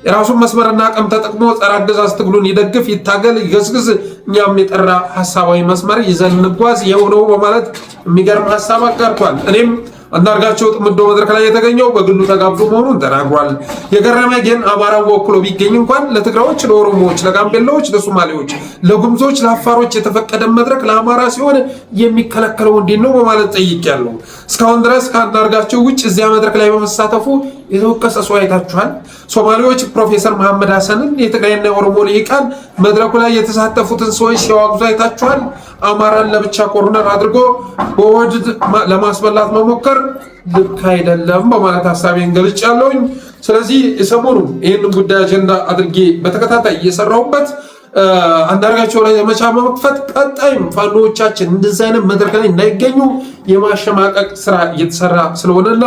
የራሱን መስመርና አቅም ተጠቅሞ ጸረ አገዛዝ ትግሉን ይደግፍ፣ ይታገል፣ ይገስግስ። እኛም የጠራ ሐሳባዊ መስመር ይዘን እንጓዝ የሆነው በማለት የሚገርም ሐሳብ አጋርቷል። እኔም አንዳርጋቸው ጥምዶ መድረክ ላይ የተገኘው በግሉ ተጋብዞ መሆኑን ተናግሯል። የገረመ ግን አማራው ወክሎ ቢገኝ እንኳን ለትግራዮች፣ ለኦሮሞዎች፣ ለጋምቤላዎች፣ ለሶማሌዎች፣ ለጉምዞች፣ ለአፋሮች የተፈቀደ መድረክ ለአማራ ሲሆን የሚከለከለው እንዴት ነው በማለት ጠይቄያለሁ። እስካሁን ድረስ ከአንዳርጋቸው ውጭ እዚያ መድረክ ላይ በመሳተፉ የተወቀሰ ሰው አይታችኋል? ሶማሌዎች ፕሮፌሰር መሐመድ ሐሰንን የትግራይና የኦሮሞ ልሂቃን መድረኩ ላይ የተሳተፉትን ሰዎች ሲያወግዙ አይታችኋል? አማራን ለብቻ ኮርነር አድርጎ በወድድ ለማስበላት መሞከር ልክ አይደለም በማለት ሀሳቤን ገልጫለሁኝ። ስለዚህ የሰሞኑ ይህንን ጉዳይ አጀንዳ አድርጌ በተከታታይ እየሰራሁበት አንዳርጋቸው ላይ ዘመቻ በመክፈት ቀጣይም ፋኖቻችን እንደዚህ አይነት መድረክ ላይ እንዳይገኙ የማሸማቀቅ ስራ እየተሰራ ስለሆነና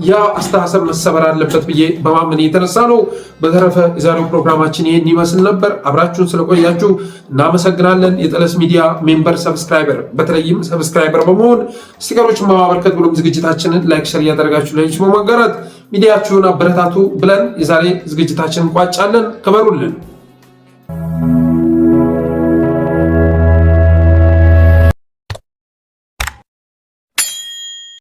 ያ አስተሳሰብ መሰበር አለበት ብዬ በማመን የተነሳ ነው። በተረፈ የዛሬው ፕሮግራማችን ይህን ይመስል ነበር። አብራችሁን ስለቆያችሁ እናመሰግናለን። የጠለስ ሚዲያ ሜምበር ሰብስክራይበር፣ በተለይም ሰብስክራይበር በመሆን ስቲከሮችን በማበርከት ብሎም ዝግጅታችንን ላይክ፣ ሸር እያደረጋችሁ ላይች በማጋራት ሚዲያችሁን አበረታቱ ብለን የዛሬ ዝግጅታችንን እንቋጫለን። ክበሩልን።